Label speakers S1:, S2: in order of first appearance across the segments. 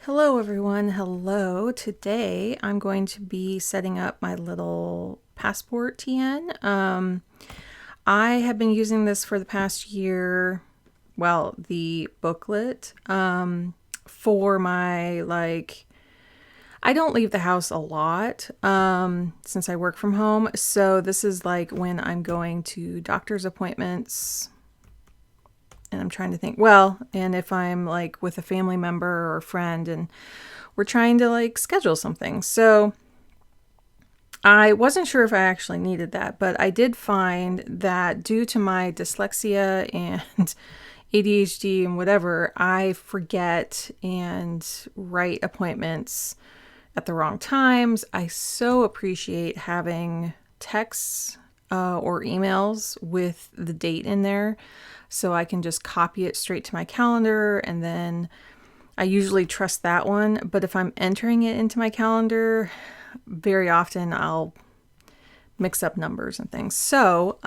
S1: Hello everyone, hello. Today I'm going to be setting up my little passport TN. I have been using this for the past year, well, the booklet, for my, I don't leave the house a lot, since I work from home. So this is like when I'm going to doctor's appointments, and I'm trying to think, well, and if I'm like with a family member or a friend and we're trying to like schedule something. So I wasn't sure if I actually needed that, but I did find that due to my dyslexia and ADHD and whatever, I forget and write appointments at the wrong times. I so appreciate having texts or emails with the date in there, so I can just copy it straight to my calendar, and then I usually trust that one. But if I'm entering it into my calendar, very often I'll mix up numbers and things. So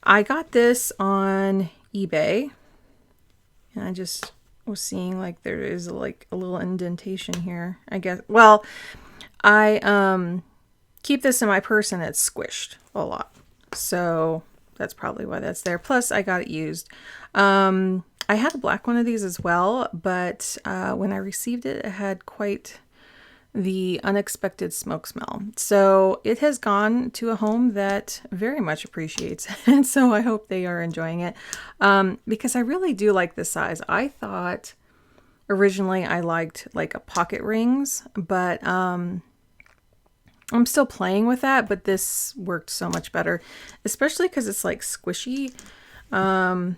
S1: I got this on eBay, and I just was seeing like there is like a little indentation here, I guess. Well, I keep this in my purse and it's squished a lot, so that's probably why that's there. Plus I got it used. I had a black one of these as well, but when I received it, it had quite the unexpected smoke smell. So it has gone to a home that very much appreciates it. And so I hope they are enjoying it, because I really do like this size. I thought originally I liked like a pocket rings, but I'm still playing with that, but this worked so much better, especially because it's like squishy. Not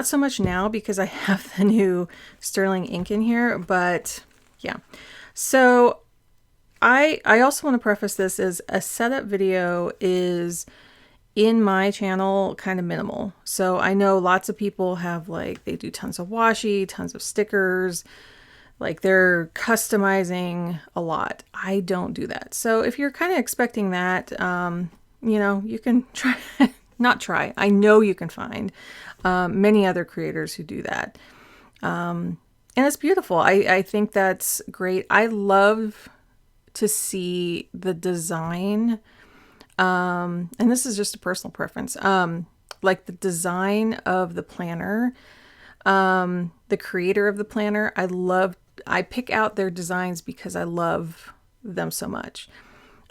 S1: so much now because I have the new sterling ink in here, but yeah. So I also want to preface this as a setup video is in my channel kind of minimal. So I know lots of people have like, they do tons of washi, tons of stickers, like they're customizing a lot. I don't do that. So if you're kind of expecting that, you can try, not try, I know you can find many other creators who do that. And it's beautiful. I think that's great. I love to see the design. And this is just a personal preference. Like the design of the planner, the creator of the planner. I pick out their designs because I love them so much.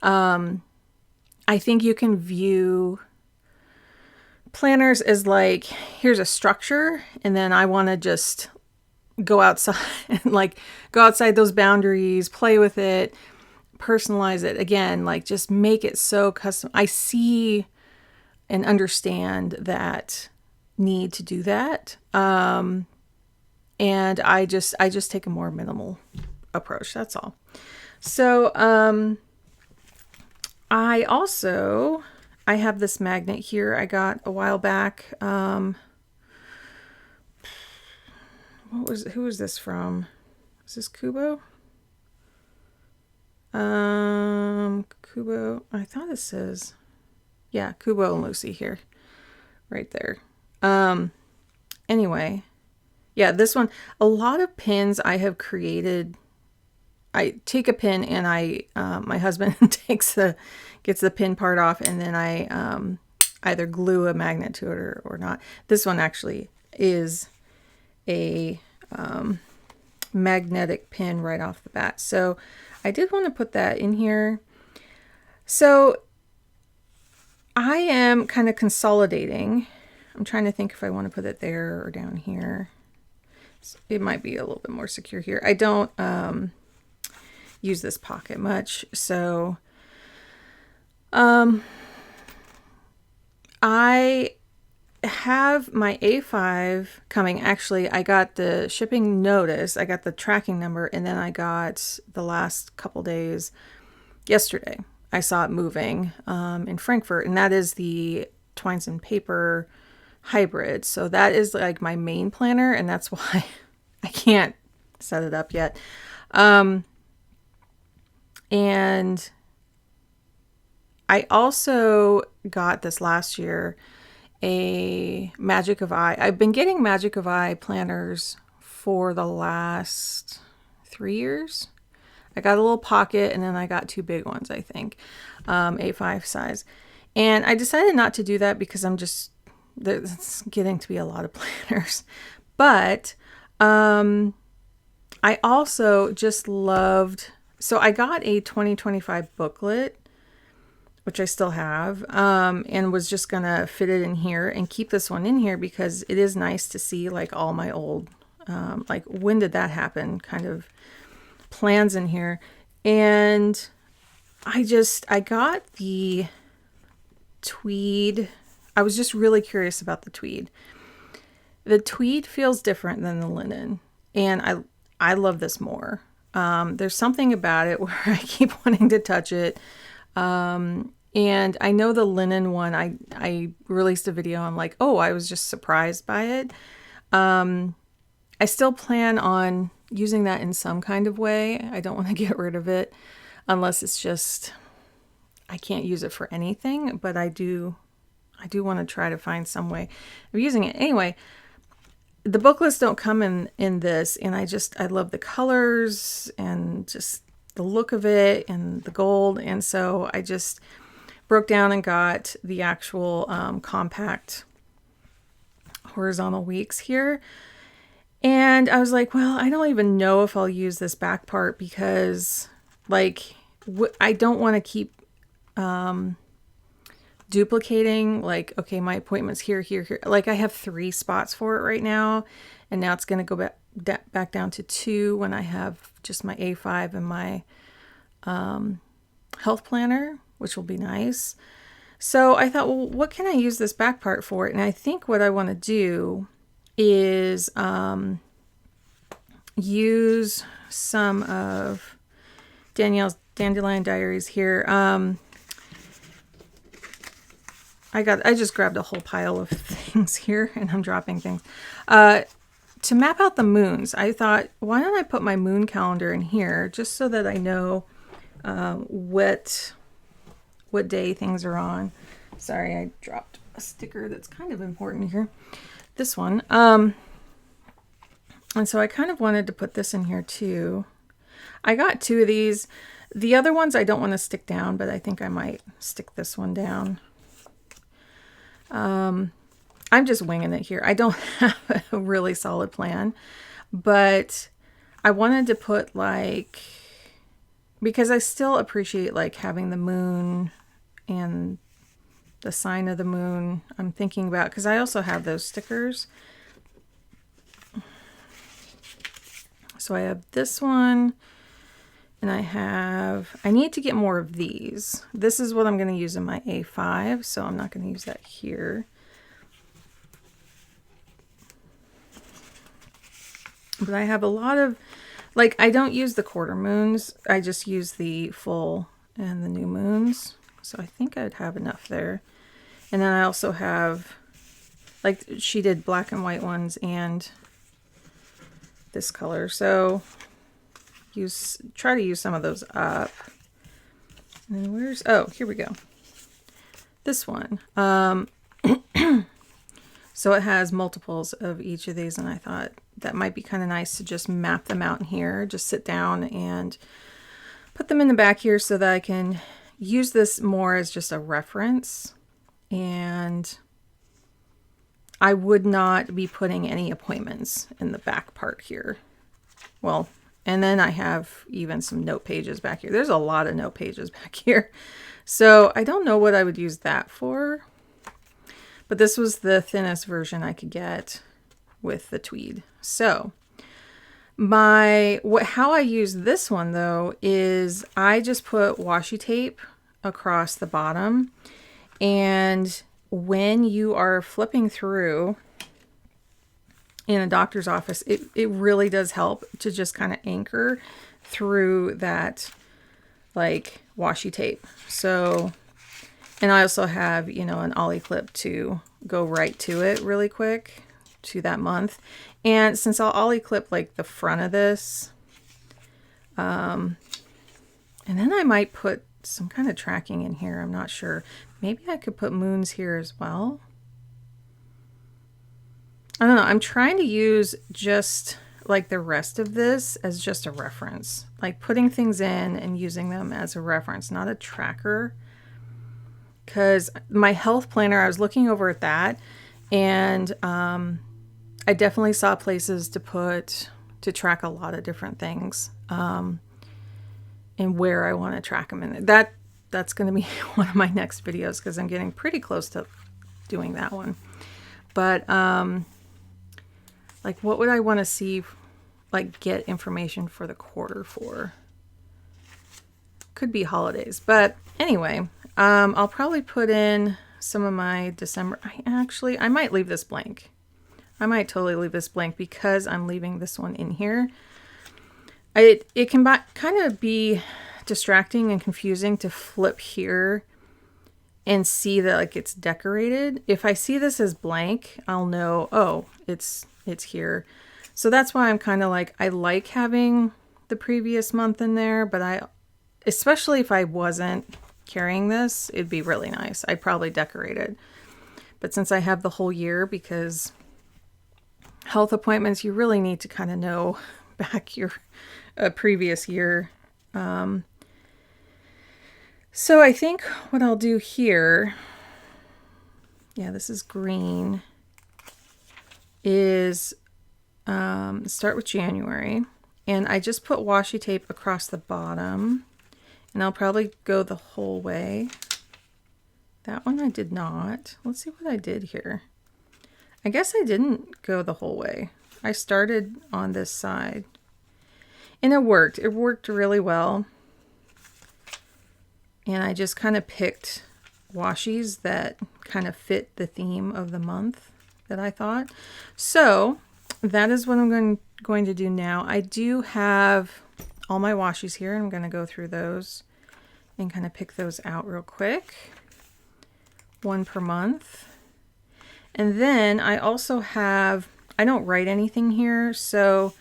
S1: I think you can view planners as like, here's a structure, and then I want to just go outside and like go outside those boundaries, play with it, personalize it again, like just make it so custom. I see and understand that need to do that. And I just take a more minimal approach. That's all. So, I have this magnet here I got a while back. Who was this from? Is this Kubo? Kubo, I thought it says, yeah, Kubo and Lucy here, right there. Anyway, yeah, this one, a lot of pins I have created. I take a pin and my husband gets the pin part off, and then I either glue a magnet to it or not. This one actually is a magnetic pin right off the bat. So I did want to put that in here. So I am kind of consolidating. I'm trying to think if I want to put it there or down here. It might be a little bit more secure here. I don't use this pocket much, so I have my A5 coming. Actually, I got the shipping notice, I got the tracking number, and then I got the last couple days yesterday. I saw it moving in Frankfurt, and that is the Twines and Paper hybrid. So that is like my main planner, and that's why I can't set it up yet. And I also got this last year a Magic of Eye. I've been getting Magic of Eye planners for the last 3 years. I got a little pocket and then I got 2 big ones, I think, A5 size. And I decided not to do that because it's getting to be a lot of planners. But I also just loved, so I got a 2025 booklet, which I still have, and was just gonna fit it in here and keep this one in here because it is nice to see like all my old, like when did that happen kind of plans in here. And I got the tweed. I was just really curious about the tweed. The tweed feels different than the linen, and I love this more. There's something about it where I keep wanting to touch it. And I know the linen one, I released a video. I'm like, oh, I was just surprised by it. I still plan on using that in some kind of way. I don't want to get rid of it unless it's just, I can't use it for anything, but I do want to try to find some way of using it. Anyway, the booklets don't come in this, and I love the colors and just the look of it and the gold. And so I just broke down and got the actual compact horizontal weeks here. And I was like, well, I don't even know if I'll use this back part because like I don't want to keep duplicating, like, okay, my appointment's here, here, here. Like I have 3 spots for it right now. And now it's going to go back down to 2 when I have just my A5 and my health planner, which will be nice. So I thought, well, what can I use this back part for? And I think what I want to do is use some of Danielle's Dandelion Diaries here. I just grabbed a whole pile of things here and I'm dropping things. To map out the moons, I thought, why don't I put my moon calendar in here just so that I know what day things are on. Sorry, I dropped a sticker that's kind of important here. This one. And so I kind of wanted to put this in here too. I got 2 of these. The other ones I don't want to stick down, but I think I might stick this one down. I'm just winging it here. I don't have a really solid plan, but I wanted to put like, because I still appreciate like having the moon and the sign of the moon. I'm thinking about, because I also have those stickers. So I have this one and I need to get more of these. This is what I'm going to use in my A5. So I'm not going to use that here. But I have a lot of, like, I don't use the quarter moons. I just use the full and the new moons. So I think I'd have enough there. And then I also have, like, she did black and white ones and this color. So try to use some of those up. And then oh, here we go. This one. So it has multiples of each of these, and I thought that might be kind of nice to just map them out in here. Just sit down and put them in the back here so that I can use this more as just a reference. And I would not be putting any appointments in the back part here. Well, and then I have even some note pages back here. There's a lot of note pages back here. So I don't know what I would use that for. But this was the thinnest version I could get with the tweed. So how I use this one though is I just put washi tape across the bottom, and when you are flipping through in a doctor's office, it really does help to just kind of anchor through that like washi tape. So, and I also have, you know, an ollie clip to go right to it really quick to that month. And since I'll ollie clip like the front of this, and then I might put some kind of tracking in here. I'm not sure. Maybe I could put moons here as well. I don't know. I'm trying to use just like the rest of this as just a reference, like putting things in and using them as a reference, not a tracker. Because my health planner, I was looking over at that, and I definitely saw places to track a lot of different things, and where I want to track them in. That's going to be one of my next videos, because I'm getting pretty close to doing that one. But like, what would I want to see, like, get information for the quarter for? Could be holidays, but anyway, I'll probably put in some of my December. I might leave this blank. I might totally leave this blank, because I'm leaving this one in here. It can kind of be distracting and confusing to flip here and see that, like, it's decorated. If I see this as blank, I'll know, oh, it's here. So that's why I'm kind of like, I like having the previous month in there, but especially if I wasn't carrying this, it'd be really nice. I'd probably decorate it. But since I have the whole year, because health appointments, you really need to kind of know back your previous year. So I think what I'll do here, yeah, this is green, is start with January. And I just put washi tape across the bottom. And I'll probably go the whole way. That one I did not. Let's see what I did here. I guess I didn't go the whole way. I started on this side. And it worked. It worked really well. And I just kind of picked washis that kind of fit the theme of the month that I thought. So that is what I'm going to do now. I do have all my washis here. I'm going to go through those and kind of pick those out real quick. One per month. And then I also have, I don't write anything here, so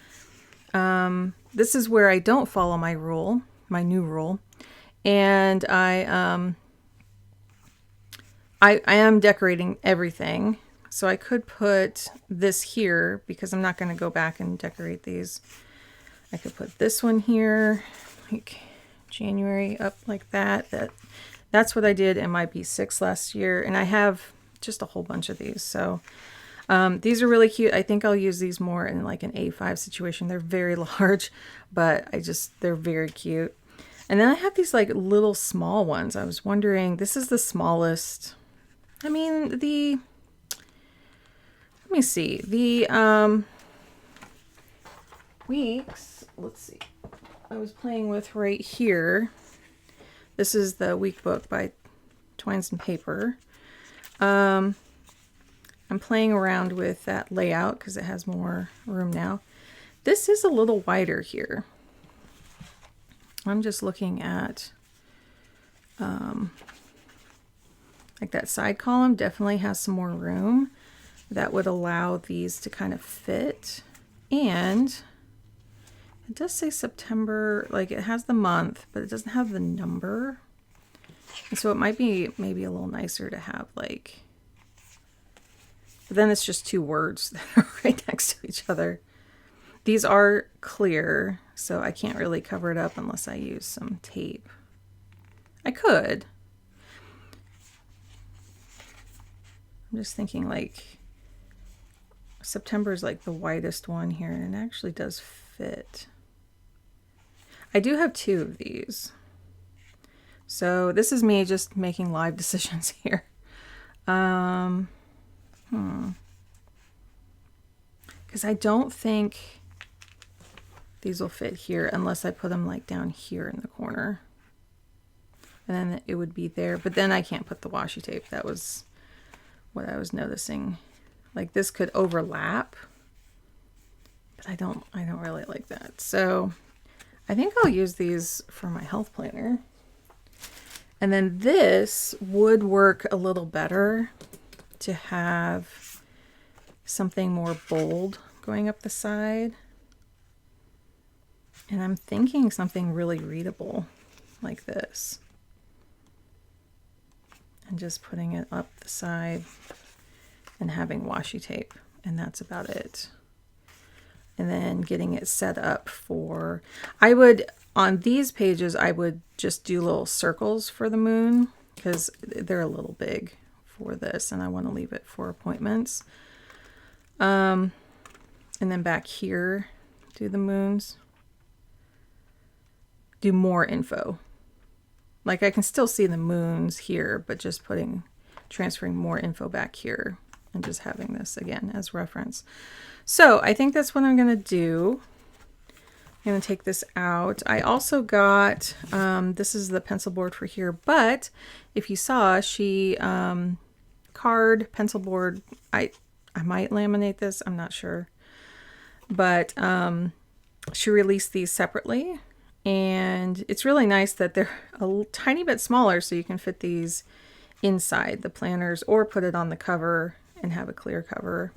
S1: this is where I don't follow my rule, my new rule. And I am decorating everything. So I could put this here, because I'm not going to go back and decorate these. I could put this one here, like January, up like that. That's what I did in my B6 last year. And I have just a whole bunch of these. So these are really cute. I think I'll use these more in like an A5 situation. They're very large, but they're very cute. And then I have these like little small ones. I was wondering, this is the smallest. I mean, let me see. The weeks, let's see. I was playing with right here. This is the week book by Twines and Paper. I'm playing around with that layout because it has more room now. This is a little wider here. I'm just looking at like that side column definitely has some more room that would allow these to kind of fit. And it does say September, like it has the month, but it doesn't have the number. And so it might be maybe a little nicer to have like, but then it's just two words that are right next to each other. These are clear, so I can't really cover it up unless I use some tape. I could. I'm just thinking like September is like the widest one here, and it actually does fit. I do have two of these. So this is me just making live decisions here. Because I don't think these will fit here unless I put them like down here in the corner. And then it would be there, but then I can't put the washi tape. That was what I was noticing. Like this could overlap, but I don't really like that. So I think I'll use these for my health planner. And then this would work a little better to have something more bold going up the side. And I'm thinking something really readable like this. And just putting it up the side and having washi tape. And that's about it. and then getting it set up for, I would, on these pages, I would just do little circles for the moon because they're a little big for this and I want to leave it for appointments. And then back here, do the moons. Do more info. Like I can still see the moons here, but just transferring more info back here and just having this again as reference. So I think that's what I'm going to do. I'm going to take this out. I also got, this is the pencil board for here, but if you saw, she card pencil board. I might laminate this. I'm not sure. But she released these separately. And it's really nice that they're a tiny bit smaller so you can fit these inside the planners or put it on the cover and have a clear cover.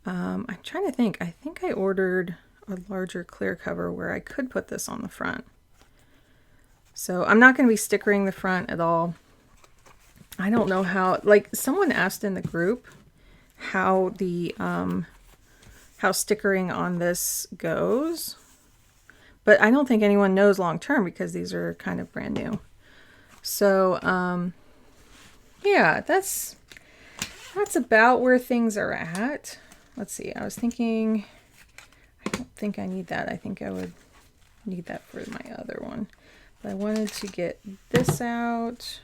S1: I'm trying to think. I think I ordered a larger clear cover where I could put this on the front. So I'm not going to be stickering the front at all. I don't know how, like someone asked in the group how the how stickering on this goes. But I don't think anyone knows long term because these are kind of brand new. So yeah, that's about where things are at. Let's see, I was thinking, I don't think I need that. I think I would need that for my other one. But I wanted to get this out.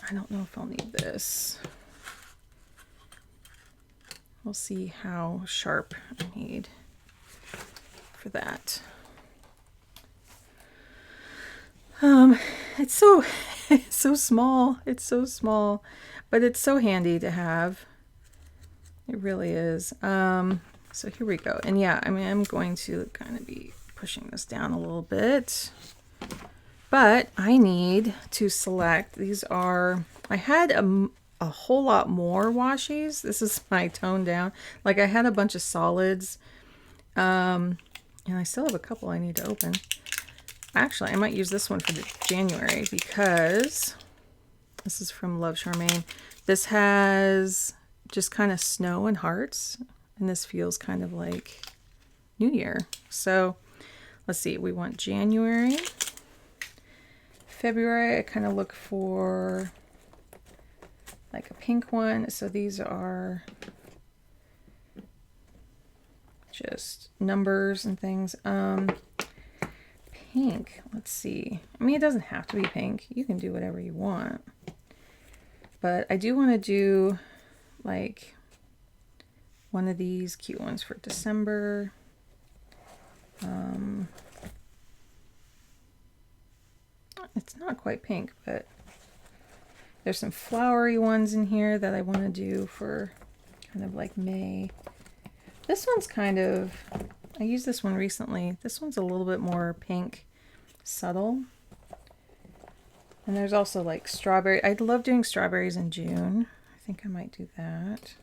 S1: I don't know if I'll need this. We'll see how sharp I need for that. It's so small. It's so small, but it's so handy to have. It really is. So here we go. And yeah, I mean, I'm going to kind of be pushing this down a little bit, but I need to select. These are, I had a whole lot more washies. This is my tone down. Like I had a bunch of solids, and I still have a couple I need to open. Actually, I might use this one for January because this is from Love Charmaine. This has just kind of snow and hearts, and this feels kind of like New Year. So let's see, we want January. February, I kind of look for like a pink one. So these are just numbers and things. Pink, let's see. I mean, it doesn't have to be pink. You can do whatever you want. But I do want to do like one of these cute ones for December. It's not quite pink, but there's some flowery ones in here that I want to do for kind of like May. This one's kind of, I used this one recently. This one's a little bit more pink, subtle. And there's also like strawberry. I love doing strawberries in June. I think I might do that.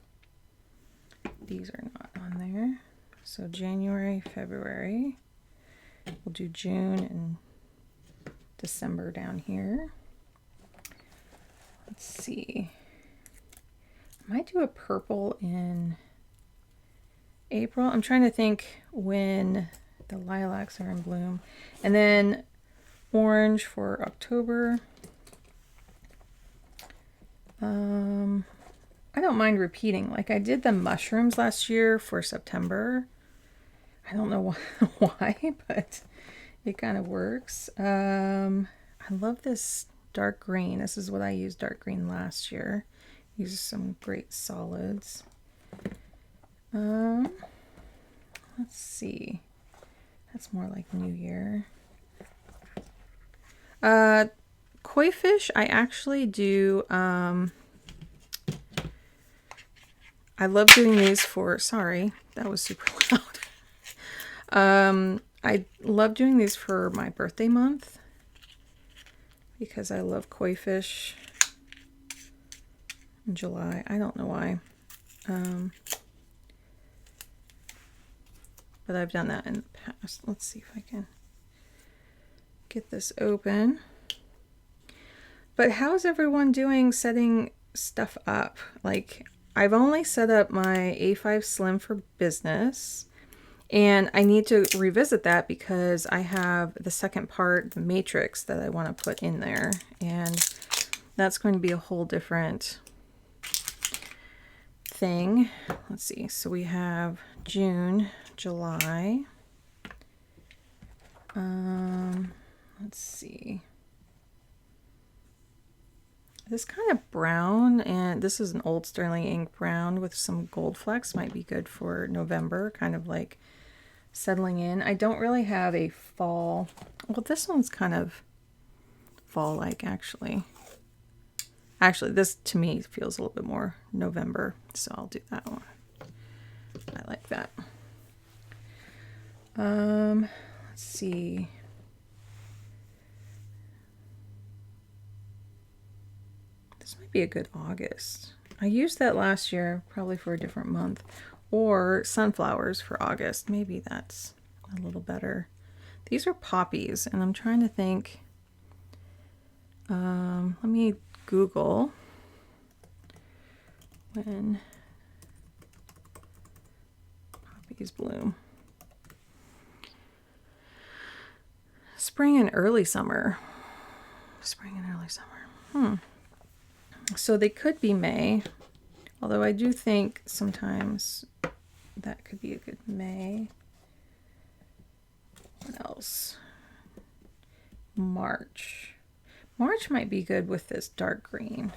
S1: These are not on there. So January, February. We'll do June and December down here. Let's see. I might do a purple in April. I'm trying to think when the lilacs are in bloom. And then orange for October. I don't mind repeating. Like I did the mushrooms last year for September. I don't know why, but it kind of works. I love this dark green. This is what I used dark green last year. Used some great solids. Let's see. That's more like New Year. Koi fish, I actually do, I love doing these for, sorry, that was super loud. I love doing these for my birthday month because I love koi fish in July. I don't know why. But I've done that in the past. Let's see if I can get this open. But how's everyone doing setting stuff up? Like, I've only set up my A5 Slim for business, and I need to revisit that because I have the second part, the matrix, that I want to put in there, and that's going to be a whole different thing. Let's see. So we have June, July. Let's see. This kind of brown, and this is an old sterling ink brown with some gold flecks, might be good for November, kind of like settling in. I don't really have a fall. Well, this one's kind of fall-like, actually. Actually, this to me feels a little bit more November, so I'll do that one. I like that. Let's see. This might be a good August. I used that last year, probably for a different month. Or sunflowers for August. Maybe that's a little better. These are poppies, and I'm trying to think. Let me Google when poppies bloom. Spring and early summer. Spring and early summer. So they could be May, although I do think sometimes that could be a good May. What else? March. March might be good with this dark green.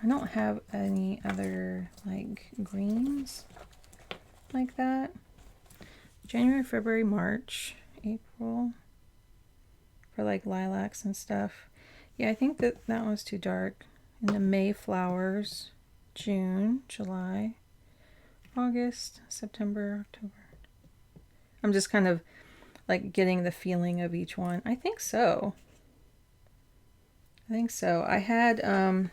S1: I don't have any other like greens like that. January, February, March, April for like lilacs and stuff. Yeah, I think that one's too dark. And the May flowers, June, July, August, September, October. I'm just kind of like getting the feeling of each one. I think so. I had, I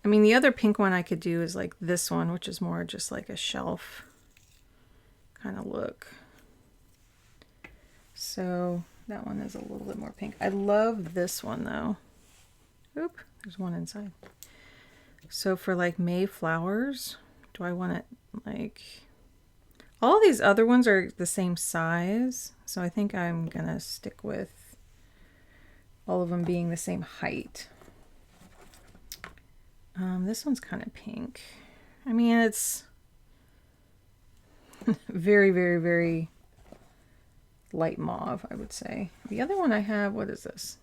S1: mean, the other pink one I could do is like this one, which is more just like a shelf kind of look. So that one is a little bit more pink. I love this one though. Oop, there's one inside. So for like May flowers, do I want it like... All of these other ones are the same size, so I think I'm gonna stick with all of them being the same height. This one's kind of pink. I mean, it's very, very, very light mauve, I would say. The other one I have, what is this?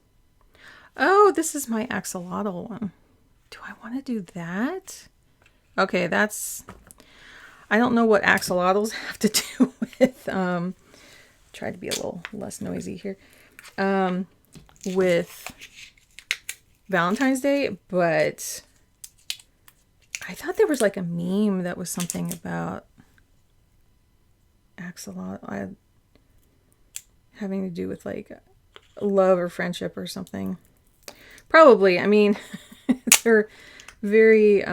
S1: Oh, this is my axolotl one. Do I want to do that? Okay, that's... I don't know what axolotls have to do with... try to be a little less noisy here. With Valentine's Day, but I thought there was like a meme that was something about axolotl having to do with like love or friendship or something. Probably. I mean, they're very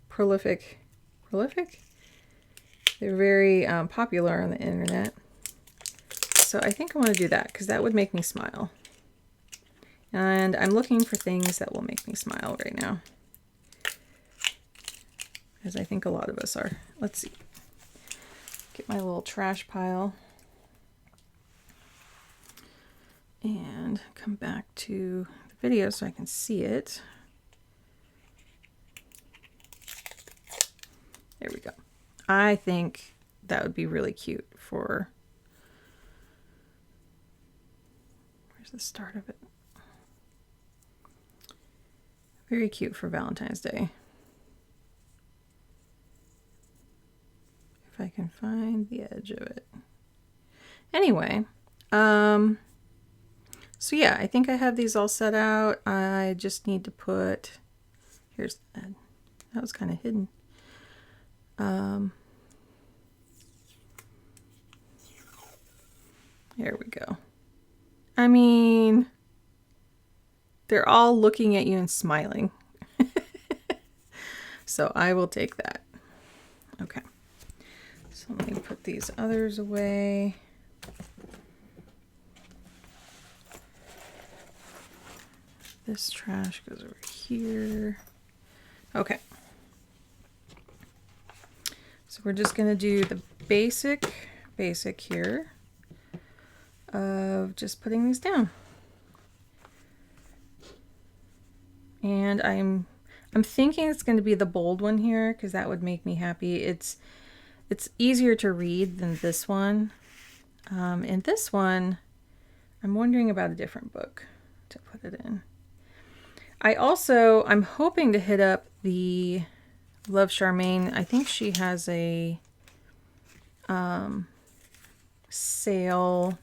S1: prolific. They're very popular on the internet. So I think I want to do that because that would make me smile. And I'm looking for things that will make me smile right now, as I think a lot of us are. Let's see. Get my little trash pile. And come back to the video so I can see it. There we go. I think that would be really cute for... Where's the start of it? Very cute for Valentine's Day. If I can find the edge of it. Anyway, so yeah, I think I have these all set out. I just need to put, here's that. That was kind of hidden. There we go. I mean, they're all looking at you and smiling. So I will take that. Okay. So let me put these others away. This trash goes over here. Okay. So we're just going to do the basic here of just putting these down. And I'm thinking it's going to be the bold one here because that would make me happy. It's easier to read than this one. And this one, I'm wondering about a different book to put it in. I'm hoping to hit up the Love Charmaine. I think she has a sale.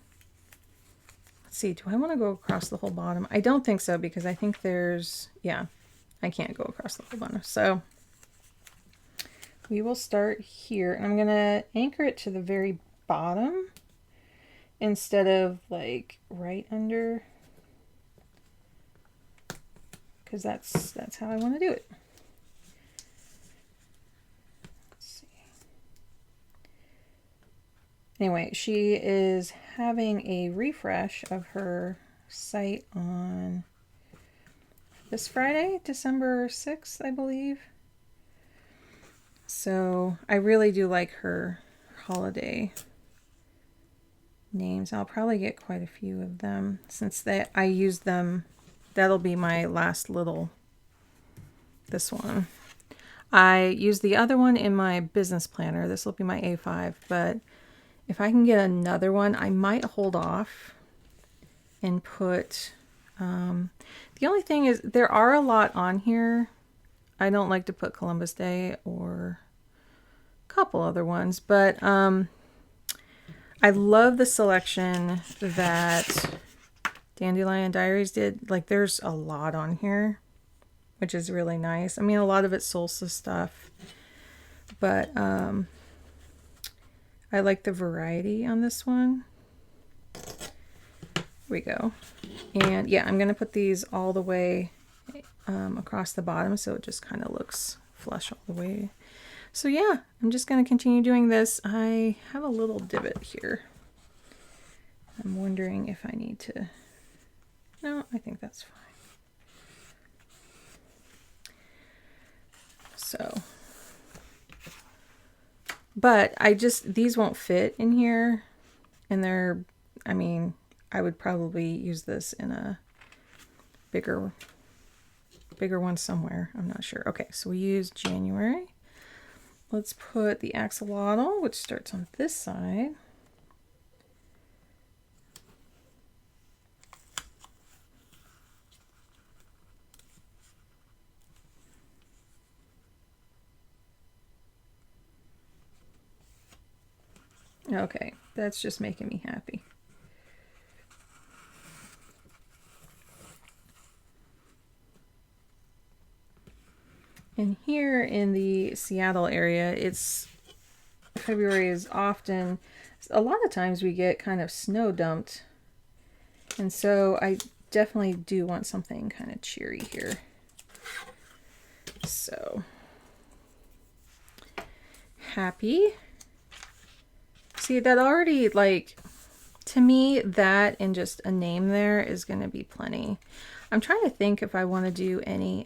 S1: Let's see, do I want to go across the whole bottom? I don't think so because I think there's, yeah, I can't go across the whole bottom. So we will start here, and I'm going to anchor it to the very bottom instead of like right under, because that's how I want to do it. Let's see. Anyway, she is having a refresh of her site on this Friday, December 6th, I believe. So I really do like her holiday names. I'll probably get quite a few of them since I use them. That'll be my last little, this one. I use the other one in my business planner. This will be my A5, but if I can get another one, I might hold off and put, the only thing is there are a lot on here. I don't like to put Columbus Day or a couple other ones, but I love the selection that Dandelion Diaries did. Like, there's a lot on here, which is really nice. I mean, a lot of it's solstice stuff, but I like the variety on this one. Here we go. And yeah, I'm going to put these all the way across the bottom so it just kind of looks flush all the way. So yeah, I'm just going to continue doing this. I have a little divot here. I'm wondering if I need to... No, I think that's fine. So, but these won't fit in here, and they're, I mean, I would probably use this in a bigger one somewhere. I'm not sure. Okay, so we use January. Let's put the axolotl, which starts on this side. Okay, that's just making me happy. And here in the Seattle area, February is often, a lot of times we get kind of snow dumped. And so I definitely do want something kind of cheery here. So, happy. See, that already, like, to me, that and just a name there is going to be plenty. I'm trying to think if I want to do any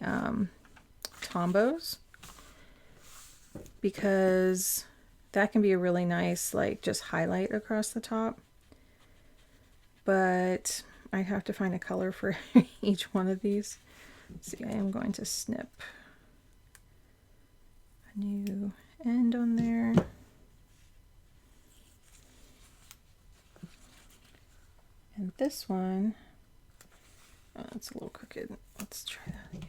S1: tombos, because that can be a really nice, like, just highlight across the top. But I have to find a color for each one of these. Let's see, I am going to snip a new end on there. And this one, oh, it's a little crooked. Let's try that again.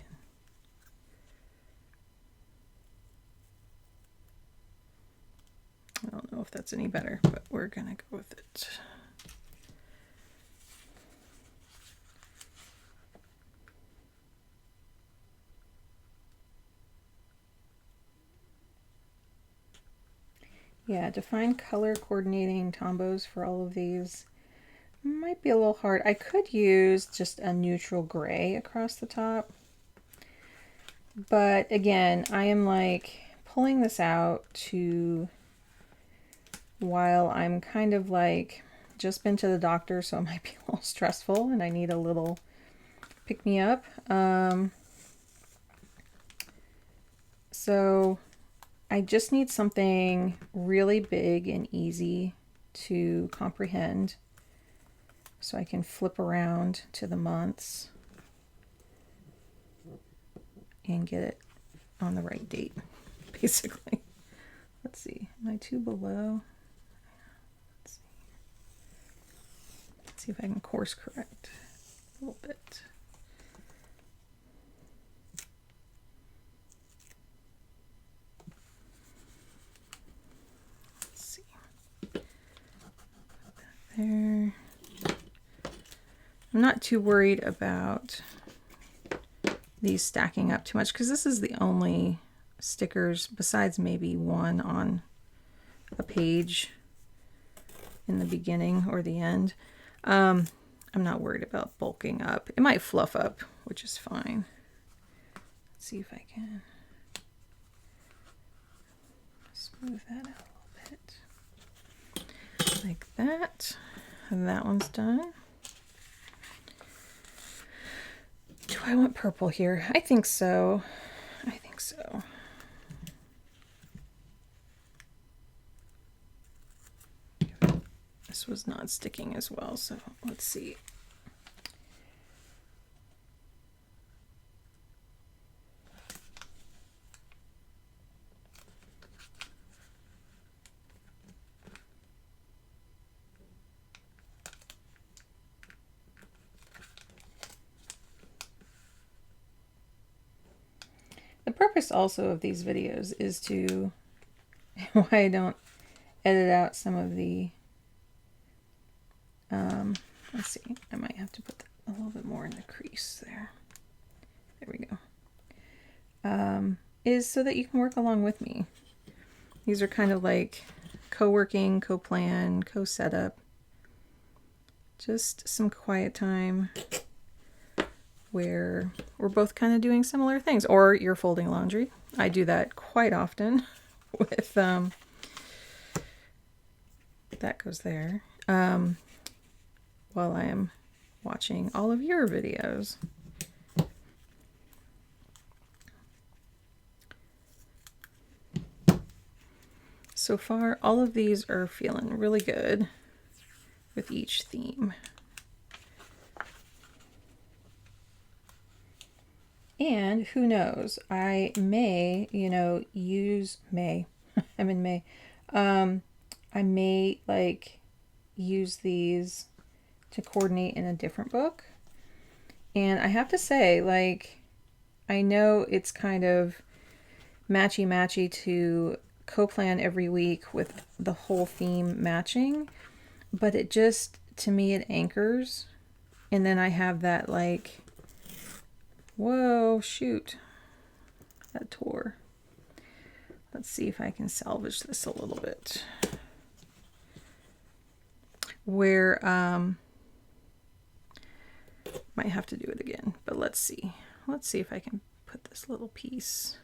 S1: I don't know if that's any better, but we're gonna go with it. Yeah, to find color coordinating tombos for all of these might be a little hard. I could use just a neutral gray across the top. But again, I am like pulling this out to while I'm kind of like just been to the doctor, so it might be a little stressful and I need a little pick me up. So I just need something really big and easy to comprehend so I can flip around to the months and get it on the right date, basically. Let's see, am I too below? Let's see if I can course correct a little bit. Let's see. Put that there. I'm not too worried about these stacking up too much because this is the only stickers, besides maybe one on a page in the beginning or the end. I'm not worried about bulking up. It might fluff up, which is fine. Let's see if I can smooth that out a little bit. Like that. And that one's done. Do I want purple here? I think so. I think so. This was not sticking as well, so let's see. The purpose also of these videos is to, why I don't edit out some of the, let's see, I might have to put a little bit more in the crease there. There we go. Is so that you can work along with me. These are kind of like co-working, co-plan, co-setup. Just some quiet time where we're both kind of doing similar things, or you're folding laundry. I do that quite often with, that goes there, while I am watching all of your videos. So far, all of these are feeling really good with each theme. And who knows, I may, use May. I'm in May. I may like use these to coordinate in a different book. And I have to say, like, I know it's kind of matchy-matchy to co-plan every week with the whole theme matching, but it just, to me, it anchors. And then I have that, like, whoa, shoot, that tore. Let's see if I can salvage this a little bit. Where, might have to do it again, but let's see. Let's see if I can put this little piece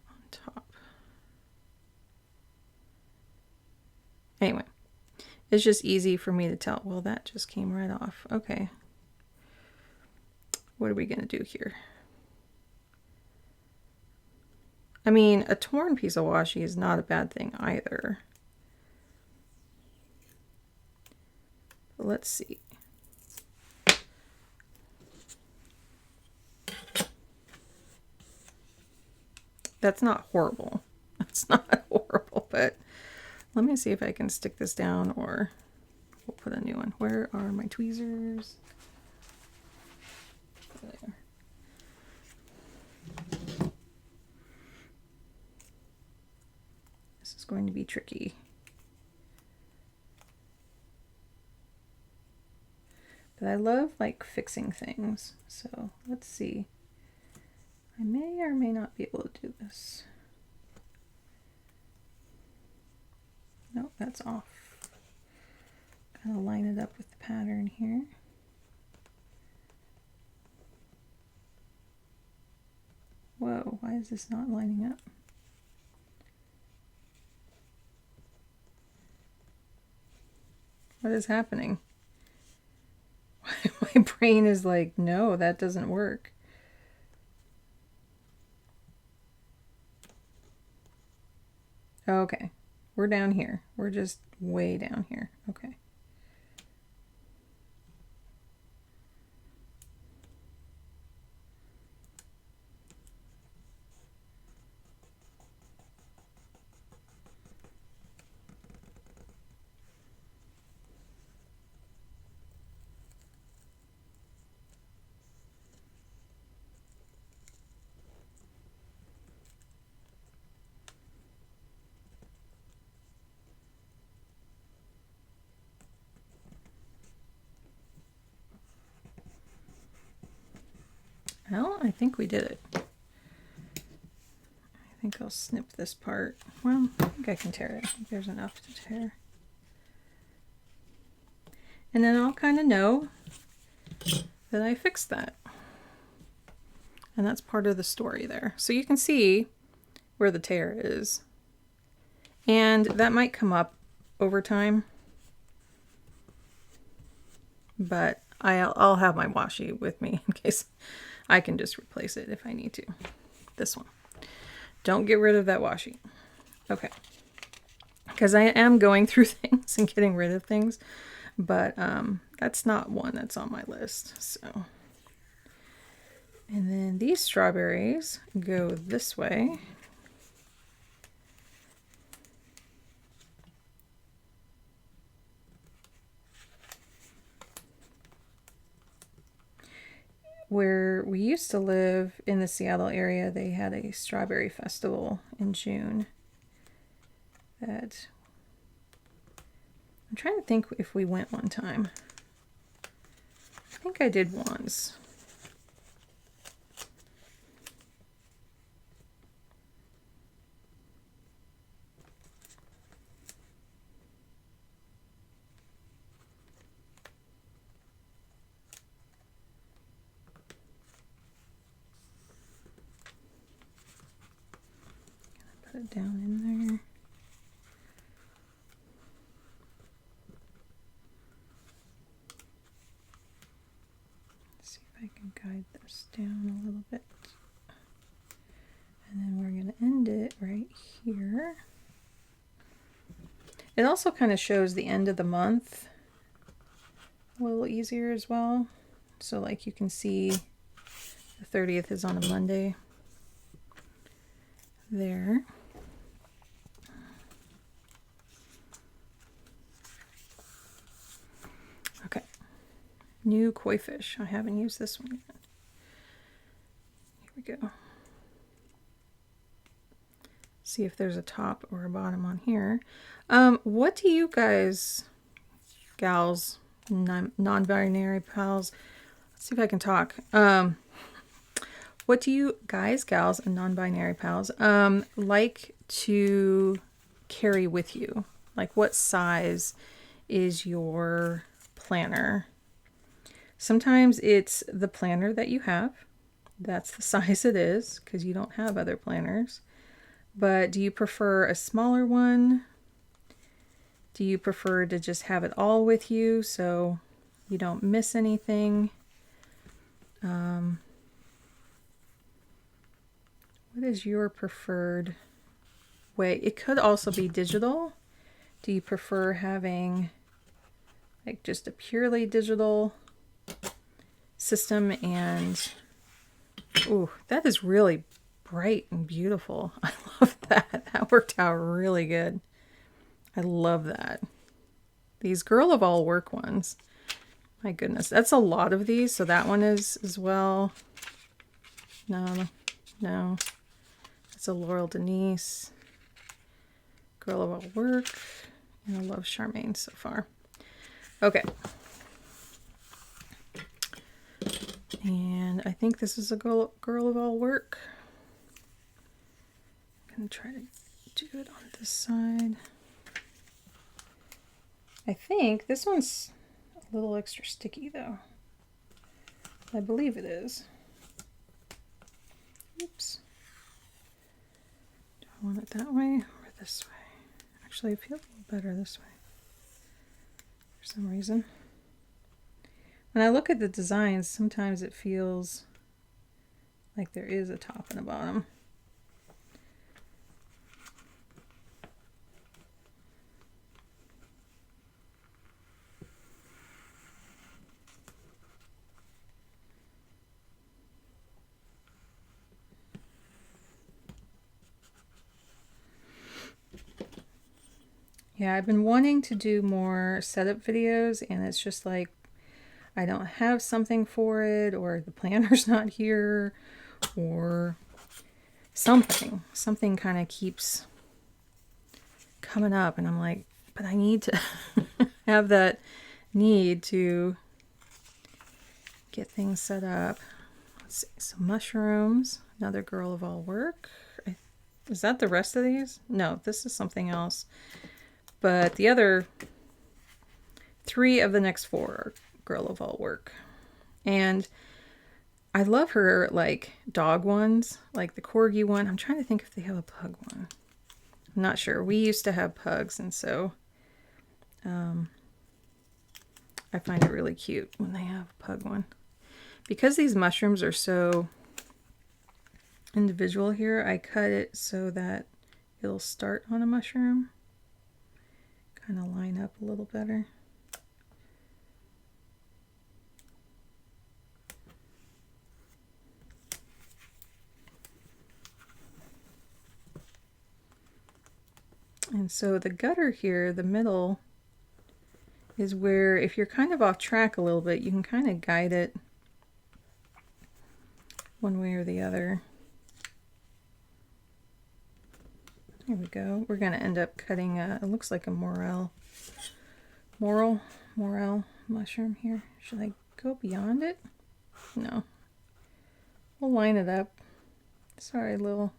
S1: on top. Anyway, it's just easy for me to tell. Well, that just came right off. Okay. What are we going to do here? I mean, a torn piece of washi is not a bad thing either. But let's see. That's not horrible. That's not horrible, but let me see if I can stick this down, or we'll put a new one. Where are my tweezers? There. This is going to be tricky. But I love like fixing things. So let's see. I may or may not be able to do this. Nope, that's off. Kind of line it up with the pattern here. Whoa, why is this not lining up? What is happening? My brain is like, no, that doesn't work. Okay. We're down here. We're just way down here. Okay. Well, I think we did it. I think I'll snip this part. Well, I think I can tear it. I think there's enough to tear. And then I'll kind of know that I fixed that. And that's part of the story there. So you can see where the tear is. And that might come up over time. But I'll have my washi with me in case I can just replace it if I need to. This one. Don't get rid of that washi. Okay. Because I am going through things and getting rid of things. But that's not one that's on my list. So, and then these strawberries go this way. Where we used to live in the Seattle area, they had a strawberry festival in June. That I'm trying to think if we went one time. I think I did once. Put it down in there. I can guide this down a little bit. And then we're going to end it right here. It also kind of shows the end of the month a little easier as well. So like you can see the 30th is on a Monday there. Okay. New koi fish. I haven't used this one yet. Here we go. See if there's a top or a bottom on here. What do you guys, gals, non-binary pals, let's see if I can talk. What do you guys, gals, and non-binary pals like to carry with you? Like what size is your planner? Sometimes it's the planner that you have. That's the size it is because you don't have other planners. But do you prefer a smaller one? Do you prefer to just have it all with you so you don't miss anything? What is your preferred way? It could also be digital. Do you prefer having like just a purely digital system? And ooh, that is really bright and beautiful. I love that. That worked out really good. I love that. These girl of all work ones. My goodness, that's a lot of these. So that one is as well. No. It's a Laurel Denise. Girl of all work. And I love Charmaine so far. Okay. And I think this is a girl of all work. I'm going to try to do it on this side. I think this one's a little extra sticky though. I believe it is. Oops. Do I want it that way or this way? Actually, it feels a little better this way for some reason. When I look at the designs, sometimes it feels like there is a top and a bottom. Yeah, I've been wanting to do more setup videos, and it's just like I don't have something for it, or the planner's not here, or something. Something kind of keeps coming up, and I'm like, but I need to have that need to get things set up. Let's see, some mushrooms, another girl of all work. Is that the rest of these? No, this is something else. But the other 3 of the next 4 are girl of all work. And I love her like dog ones, like the corgi one. I'm trying to think if they have a pug one. I'm not sure. We used to have pugs, and so I find it really cute when they have a pug one. Because these mushrooms are so individual here, I cut it so that it'll start on a mushroom. Kind of line up a little better. And so the gutter here, the middle, is where if you're kind of off track a little bit, you can kind of guide it one way or the other. There we go. We're going to end up cutting it looks like a morel mushroom here. Should I go beyond it? No. We'll line it up. Sorry, little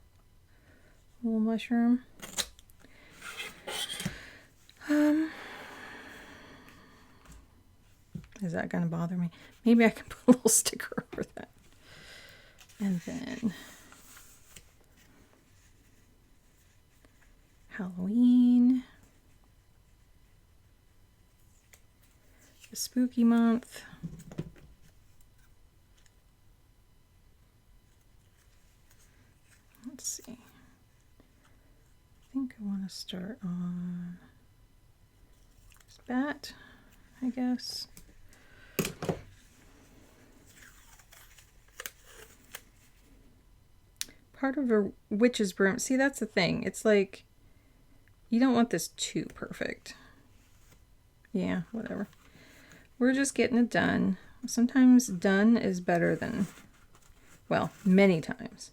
S1: mushroom. Is that going to bother me? Maybe I can put a little sticker over that. And then Halloween, the spooky month. Let's see. I think I want to start on this bat, I guess. Part of a witch's broom. See, that's the thing. It's like, you don't want this too perfect. Yeah, whatever. We're just getting it done. Sometimes done is better than, well, many times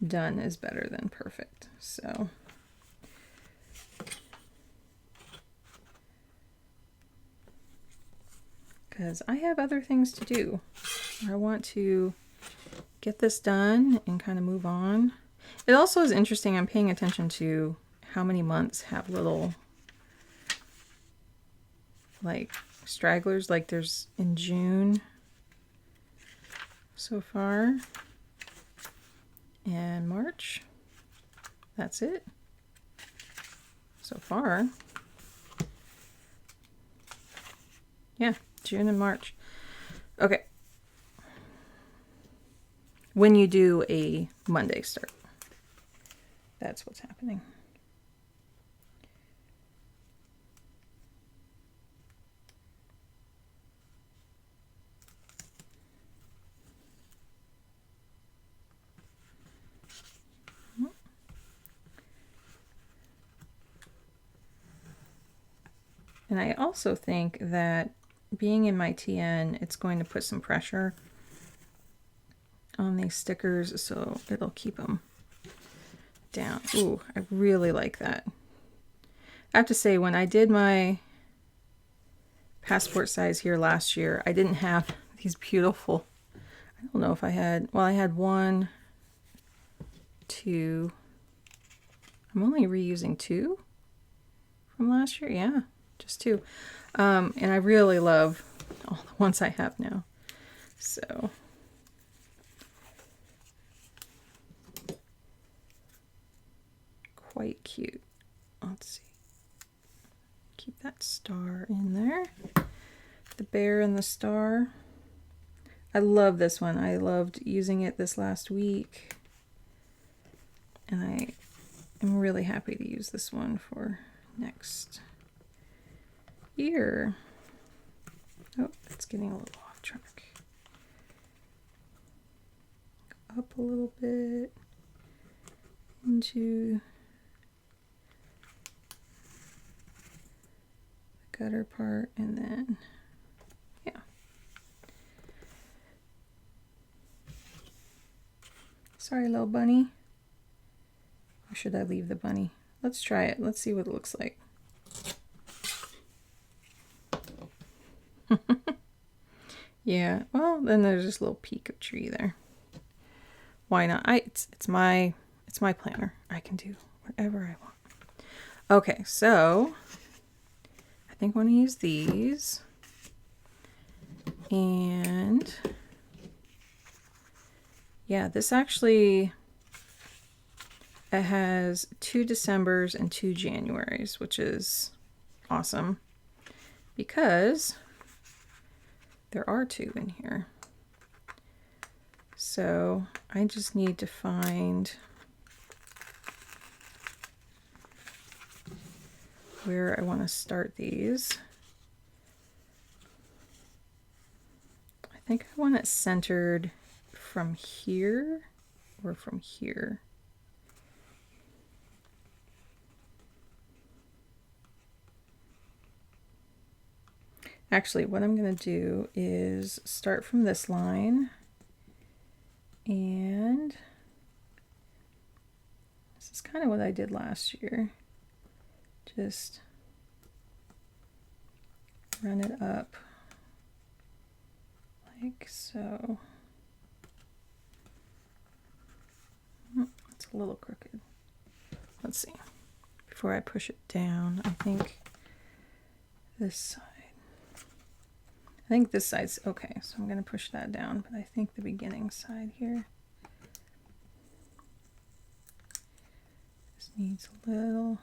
S1: done is better than perfect. So because I have other things to do. I want to get this done and kind of move on. It also is interesting. I'm paying attention to how many months have little like stragglers. Like there's in June so far, and March. That's it so far. Yeah, June and March. Okay. When you do a Monday start, that's what's happening. And I also think that being in my TN, it's going to put some pressure on these stickers, so it'll keep them down. Ooh, I really like that. I have to say, when I did my passport size here last year, I didn't have these beautiful, I don't know if I had, well, I had 1, 2, I'm only reusing 2 from last year. Yeah, just 2. And I really love all the ones I have now. So quite cute. Let's see. Keep that star in there. The bear and the star. I love this one. I loved using it this last week. And I am really happy to use this one for next year. Oh, it's getting a little off track. Go up a little bit into gutter part, and then, yeah. Sorry, little bunny. Or should I leave the bunny? Let's try it. Let's see what it looks like. Yeah, well, then there's this little peak of tree there. Why not? It's my planner. I can do whatever I want. Okay, so I think I'm going to use these. And yeah, this actually, it has 2 Decembers and 2 Januaries, which is awesome because there are 2 in here. So I just need to find where I want to start these. I think I want it centered from here or from here. Actually, what I'm going to do is start from this line, and this is kind of what I did last year. Just run it up like so. It's a little crooked. Let's see. Before I push it down, I think this side. I think this side's okay, so I'm going to push that down, but I think the beginning side here just needs a little.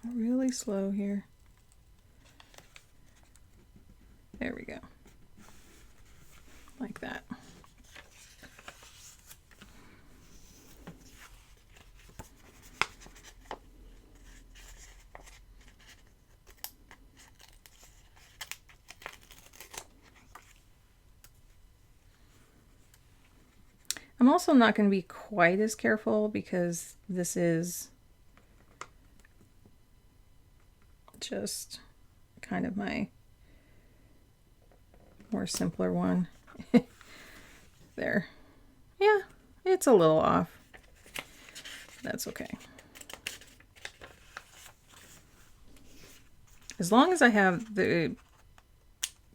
S1: Going really slow here. There we go. Like that. I'm also not going to be quite as careful because this is just kind of my more simpler one. There. Yeah, it's a little off. That's okay. As long as I have the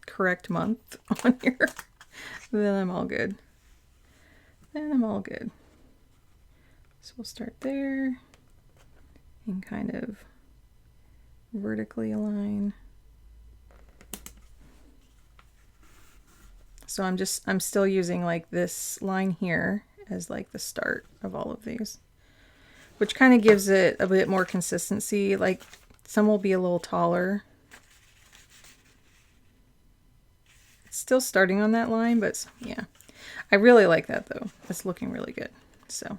S1: correct month on here, then I'm all good. Then I'm all good. So we'll start there and kind of vertically align. So I'm still using like this line here as like the start of all of these, which kind of gives it a bit more consistency. Like some will be a little taller. It's still starting on that line, but yeah. I really like that though. It's looking really good. So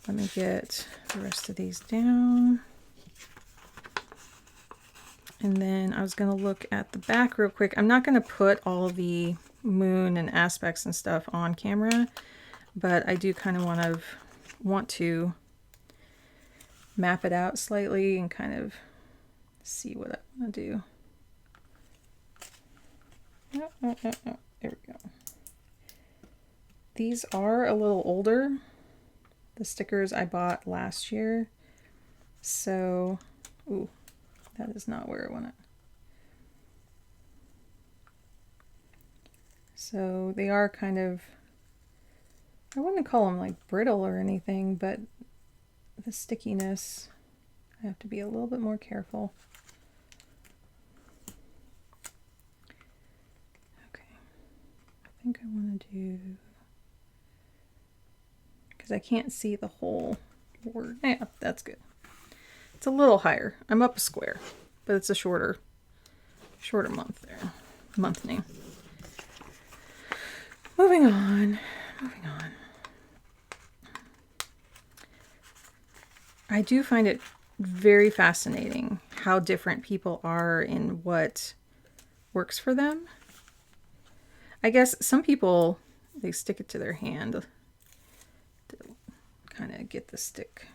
S1: let me get the rest of these down. And then I was going to look at the back real quick. I'm not going to put all the moon and aspects and stuff on camera, but I do kind of want to map it out slightly and kind of see what I want to do. Oh, there we go. These are a little older. The stickers I bought last year. So, ooh, that is not where I want it. So they are kind of, I wouldn't call them like brittle or anything, but the stickiness, I have to be a little bit more careful. Okay, I think I want to do, because I can't see the whole word. Yeah, that's good. It's a little higher. I'm up a square, but it's a shorter month there. Month name. Moving on. I do find it very fascinating how different people are in what works for them. I guess some people, they stick it to their hand kind of get the stick,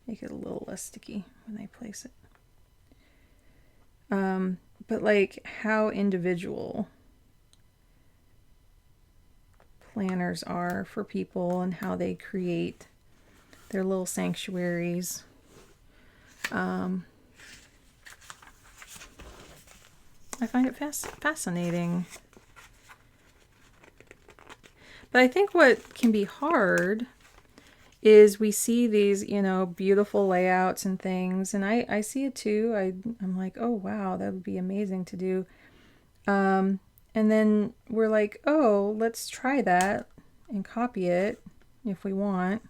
S1: make it a little less sticky when I place it. But like how individual planners are for people and how they create their little sanctuaries. I find it fascinating. But I think what can be hard is we see these, you know, beautiful layouts and things, and I see it too. I'm like, oh wow, that would be amazing to do. And then we're like, oh, let's try that and copy it if we want.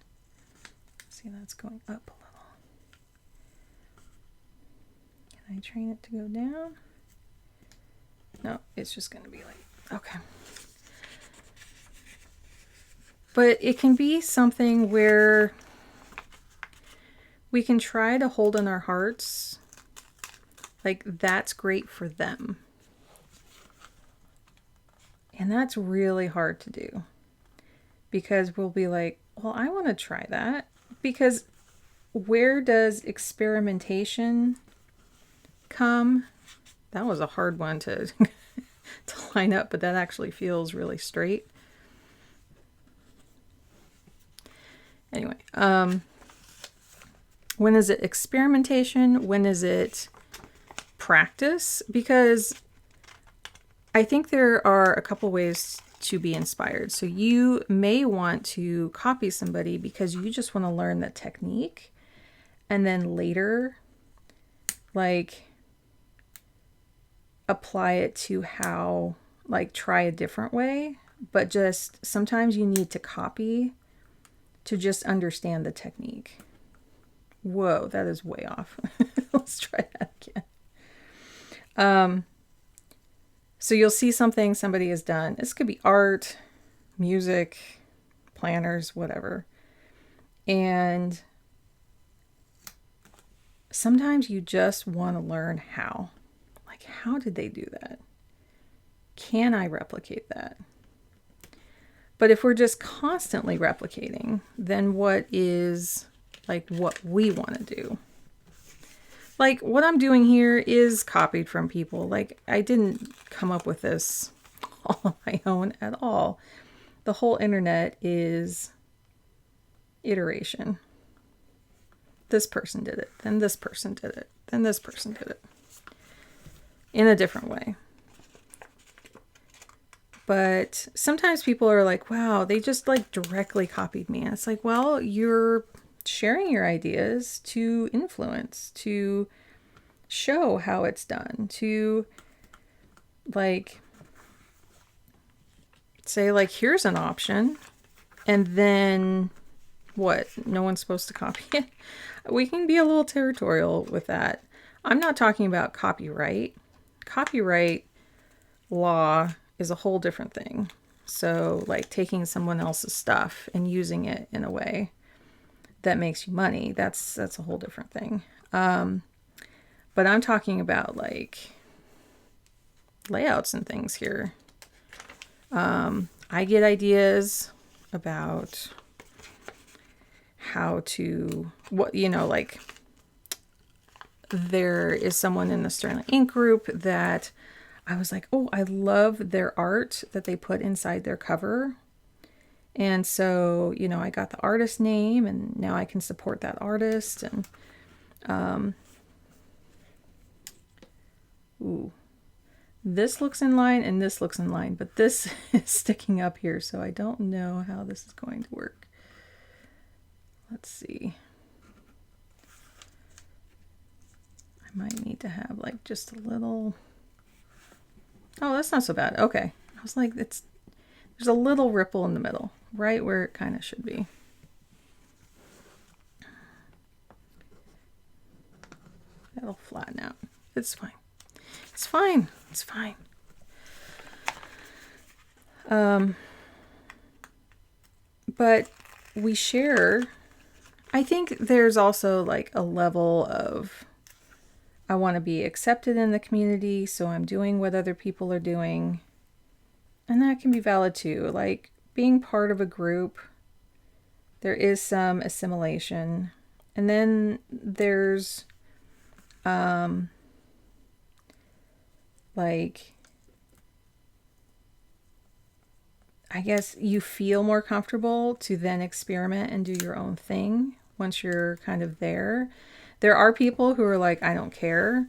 S1: See, that's going up a little. Can I train it to go down? No, it's just going to be like, okay. But it can be something where we can try to hold in our hearts, like that's great for them. And that's really hard to do because we'll be like, well, I want to try that. Because where does experimentation come? That was a hard one to, to line up, but that actually feels really straight. Anyway, when is it experimentation? When is it practice? Because I think there are a couple ways to be inspired. So you may want to copy somebody because you just want to learn the technique, and then later, like, apply it to how, like, try a different way. But just sometimes you need to copy to just understand the technique. Whoa, that is way off. Let's try that again. So you'll see something somebody has done. This could be art, music, planners, whatever. And sometimes you just want to learn how. Like, how did they do that? Can I replicate that? But if we're just constantly replicating, then what is like what we want to do? Like what I'm doing here is copied from people. Like I didn't come up with this all on my own at all. The whole internet is iteration. This person did it, then this person did it, then this person did it. In a different way. But sometimes people are like, wow, they just like directly copied me. And it's like, well, you're sharing your ideas to influence, to show how it's done, to like say like, here's an option. And then what? No one's supposed to copy it. We can be a little territorial with that. I'm not talking about copyright. Copyright law is a whole different thing. So like taking someone else's stuff and using it in a way that makes you money, that's a whole different thing. But I'm talking about like layouts and things here. I get ideas about how to, what, you know, like there is someone in the Sterling Ink group that I was like, oh, I love their art that they put inside their cover. And so, you know, I got the artist name and now I can support that artist. And, ooh, this looks in line and this looks in line, but this is sticking up here. So I don't know how this is going to work. Let's see. I might need to have like just a little. Oh, that's not so bad. Okay. I was like, there's a little ripple in the middle, right where it kind of should be. That'll flatten out. It's fine. It's fine. It's fine. But we share. I think there's also like a level of, I want to be accepted in the community, so I'm doing what other people are doing. And that can be valid too. Like being part of a group there is some assimilation. And then there's like, I guess you feel more comfortable to then experiment and do your own thing once you're kind of there. There are people who are like, I don't care.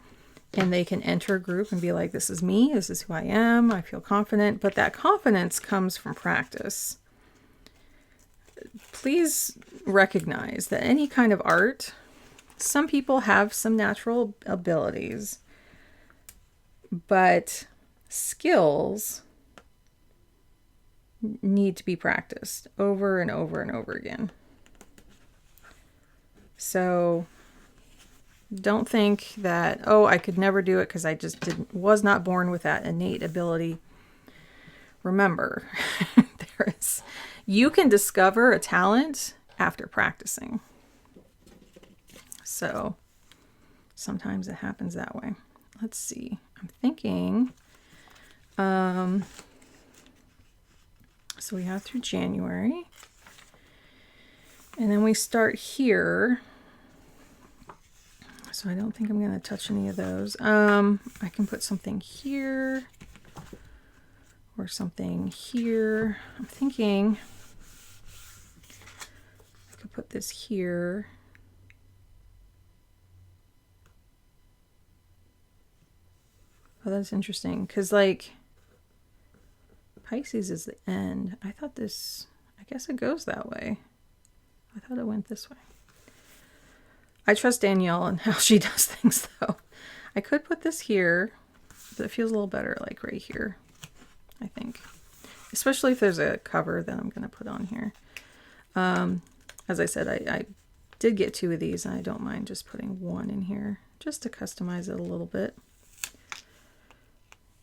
S1: And they can enter a group and be like, this is me. This is who I am. I feel confident. But that confidence comes from practice. Please recognize that any kind of art, some people have some natural abilities, but skills need to be practiced over and over and over again. So don't think that, oh, I could never do it because I just was not born with that innate ability. Remember, you can discover a talent after practicing. So sometimes it happens that way. Let's see. I'm thinking, so we have through January, and then we start here. So I don't think I'm going to touch any of those. I can put something here or something here. I'm thinking I could put this here. Oh, that's interesting, because like Pisces is the end. I thought this, I guess it goes that way. I thought it went this way. I trust Danielle and how she does things though. I could put this here, but it feels a little better like right here, I think. Especially if there's a cover that I'm going to put on here. As I said, I did get 2 of these, and I don't mind just putting 1 in here just to customize it a little bit.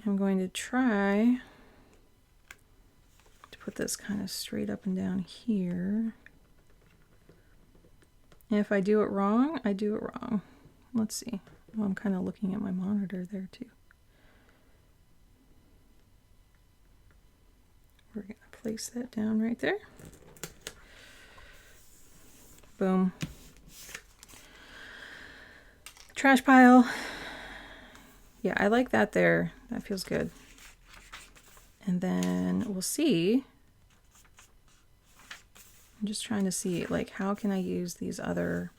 S1: I'm going to try to put this kind of straight up and down here. And if I do it wrong, I do it wrong. Let's see. Well, I'm kind of looking at my monitor there too. We're going to place that down right there. Boom. Trash pile. Yeah, I like that there. That feels good. And then we'll see. I'm just trying to see, like, how can I use these other...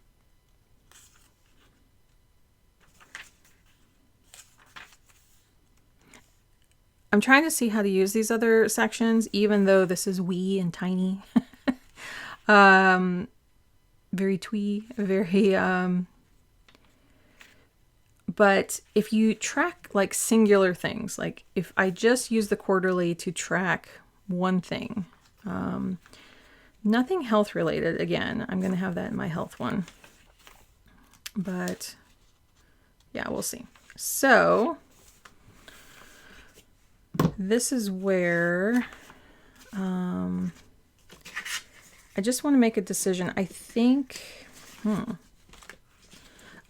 S1: I'm trying to see how to use these other sections, even though this is wee and tiny. Very twee, very... But if you track like singular things, like if I just use the quarterly to track one thing, nothing health related, again, I'm going to have that in my health one. But yeah, we'll see. So this is where I just want to make a decision. I think,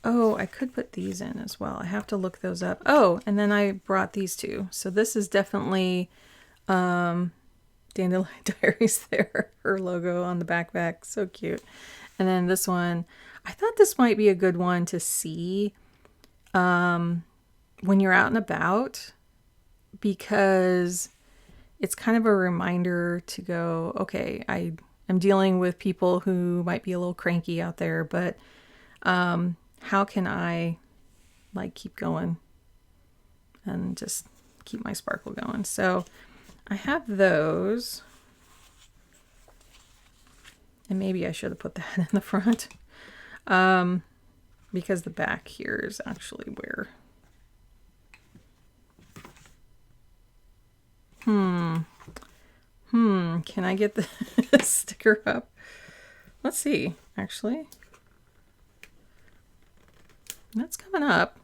S1: oh, I could put these in as well. I have to look those up. Oh, and then I brought these 2. So this is definitely Dandelion Diaries there. Her logo on the backpack. So cute. And then this one, I thought this might be a good one to see when you're out and about, because it's kind of a reminder to go, okay, I am dealing with people who might be a little cranky out there, but how can I like keep going and just keep my sparkle going? So I have those, and maybe I should have put that in the front, because the back here is actually where, can I get the sticker up? Let's see, actually. That's coming up,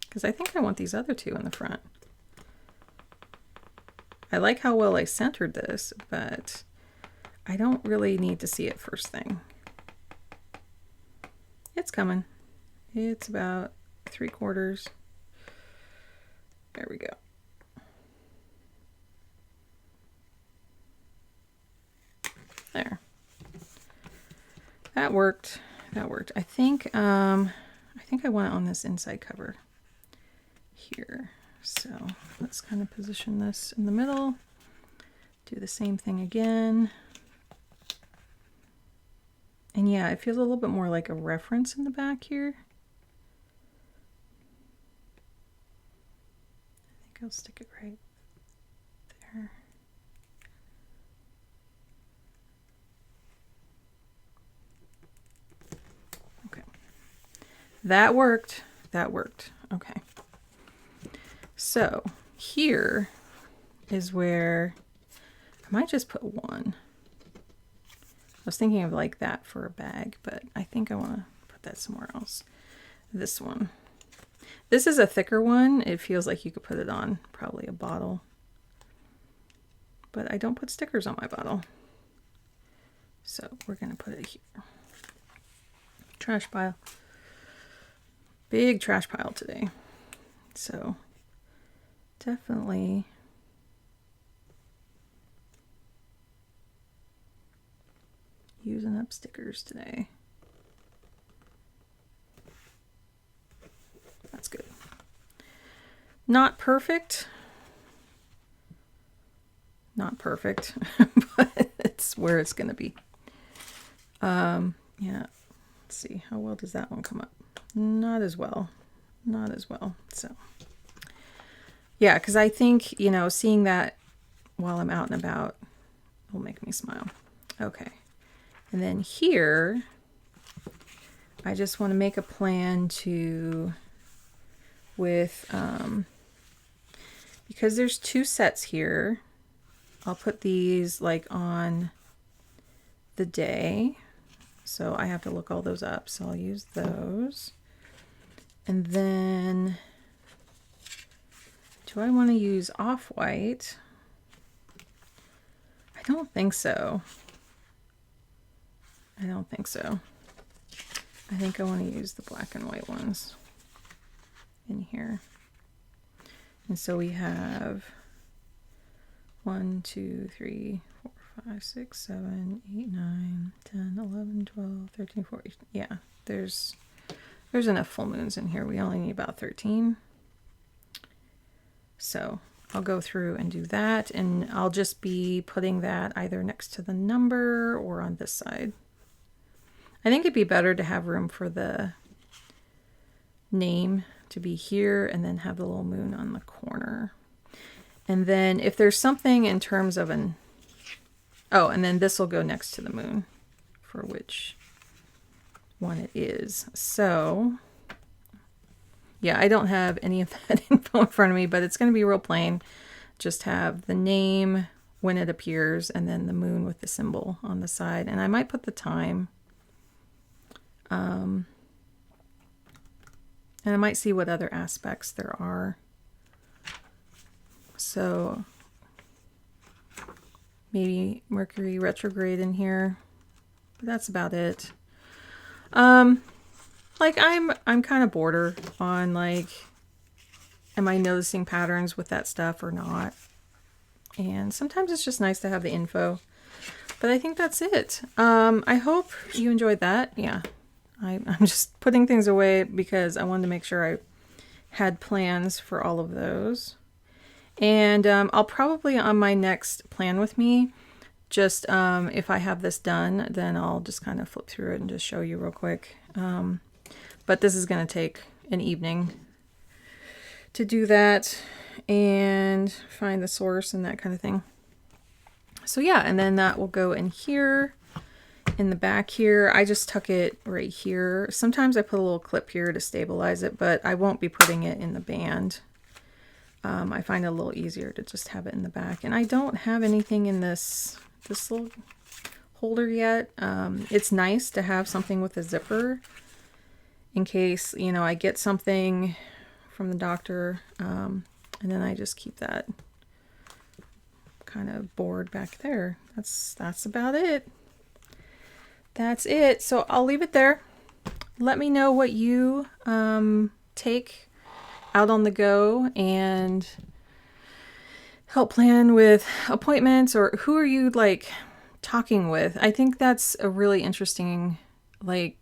S1: because I think I want these other 2 in the front. I like how well I centered this, but I don't really need to see it first thing. It's coming. It's about 3/4. There we go. There. That worked. That worked. I think I want it on this inside cover here. So let's kind of position this in the middle. Do the same thing again. And yeah, it feels a little bit more like a reference in the back here. I think I'll stick it right there. Okay. That worked. That worked. Okay. So here is where I might just put one. I was thinking of like that for a bag, but I think I want to put that somewhere else. This one. This is a thicker one. It feels like you could put it on probably a bottle. But I don't put stickers on my bottle. So we're going to put it here. Trash pile. Big trash pile today. So definitely using up stickers today. That's good. Not perfect. Not perfect, but it's where it's going to be. Yeah. Let's see. How well does that one come up? Not as well. Not as well. So yeah, because I think, you know, seeing that while I'm out and about will make me smile. Okay. And then here, I just want to make a plan to, with, because there's two sets here, I'll put these like on the day. So I have to look all those up. So I'll use those. And then, do I want to use off-white? I don't think so. I don't think so. I think I want to use the black and white ones in here. And so we have 1, 2, 3, 4, 5, 6, 7, 8, 9, 10, 11, 12, 13, 14. Yeah, there's enough full moons in here. We only need about 13. So I'll go through and do that, and I'll just be putting that either next to the number or on this side. I think it'd be better to have room for the name to be here and then have the little moon on the corner. And then if there's something in terms of an, oh, and then this will go next to the moon for which one it is. So yeah, I don't have any of that info in front of me, but it's going to be real plain. Just have the name when it appears and then the moon with the symbol on the side. And I might put the time. And I might see what other aspects there are. So maybe Mercury retrograde in here. But that's about it. Like I'm kind of border on like, am I noticing patterns with that stuff or not? And sometimes it's just nice to have the info. But I think that's it. I hope you enjoyed that. Yeah. I'm just putting things away because I wanted to make sure I had plans for all of those. And I'll probably on my next plan with me, just if I have this done, then I'll just kind of flip through it and just show you real quick. But this is going to take an evening to do that and find the source and that kind of thing. So yeah, and then that will go in here. In the back here, I just tuck it right here. Sometimes I put a little clip here to stabilize it, but I won't be putting it in the band. I find it a little easier to just have it in the back. And I don't have anything in this little holder yet. It's nice to have something with a zipper in case, you know, I get something from the doctor, and then I just keep that kind of board back there. That's about it. That's it. So I'll leave it there. Let me know what you take out on the go and help plan with appointments, or who are you like talking with. I think that's a really interesting, like,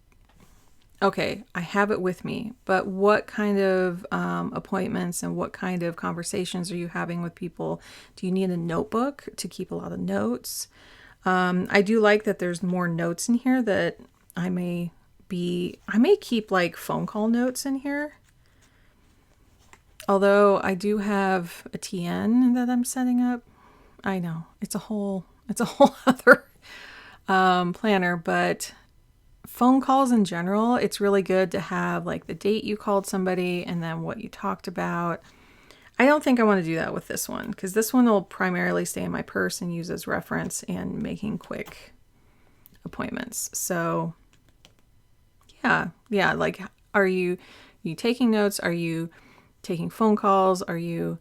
S1: okay, I have it with me, but what kind of appointments and what kind of conversations are you having with people? Do you need a notebook to keep a lot of notes? I do like that there's more notes in here that I may keep like phone call notes in here. Although I do have a TN that I'm setting up. I know it's a whole other planner, but phone calls in general, it's really good to have like the date you called somebody and then what you talked about. I don't think I want to do that with this one because this one will primarily stay in my purse and use as reference and making quick appointments. So yeah, like, are you taking notes? Are you taking phone calls? Are you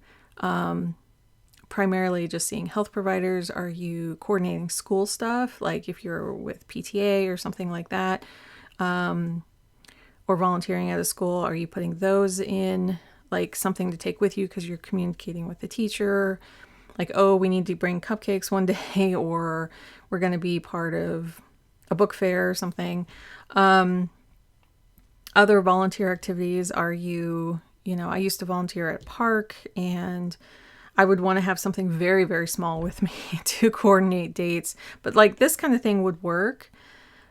S1: primarily just seeing health providers? Are you coordinating school stuff? Like if you're with PTA or something like that, or volunteering at a school, are you putting those in like something to take with you because you're communicating with the teacher? Like, oh, we need to bring cupcakes one day, or we're going to be part of a book fair or something. Other volunteer activities, are you, I used to volunteer at a park, and I would want to have something very, very small with me to coordinate dates. But like this kind of thing would work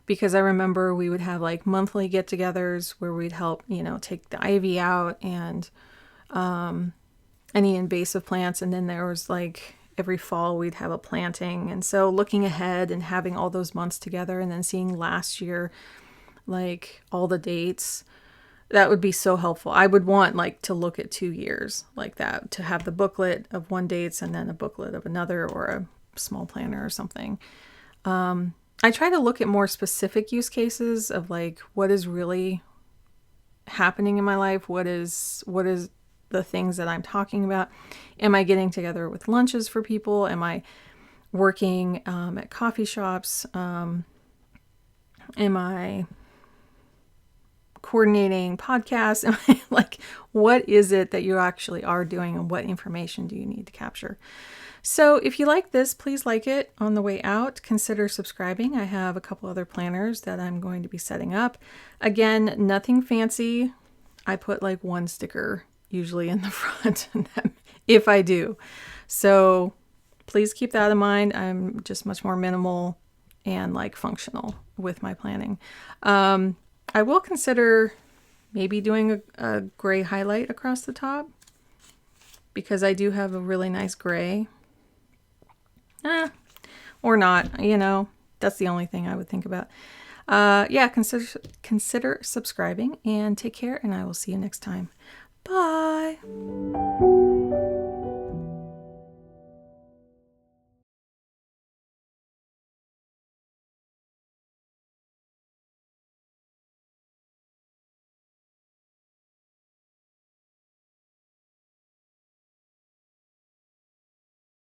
S1: because I remember we would have like monthly get-togethers where we'd help, take the ivy out and any invasive plants. And then there was like every fall we'd have a planting. And so looking ahead and having all those months together and then seeing last year, like all the dates, that would be so helpful. I would want like to look at 2 years like that, to have the booklet of one dates and then a booklet of another, or a small planner or something. I try to look at more specific use cases of like what is really happening in my life. What is the things that I'm talking about? Am I getting together with lunches for people? Am I working at coffee shops? Am I coordinating podcasts? Like, what is it that you actually are doing, and what information do you need to capture? So if you like this, please like it. On the way out, consider subscribing. I have a couple other planners that I'm going to be setting up. Again, nothing fancy. I put like one sticker usually in the front if I do. So please keep that in mind. I'm just much more minimal and like functional with my planning. I will consider maybe doing a gray highlight across the top because I do have a really nice gray. Or not, that's the only thing I would think about. Yeah, consider subscribing, and take care, and I will see you next time. Bye.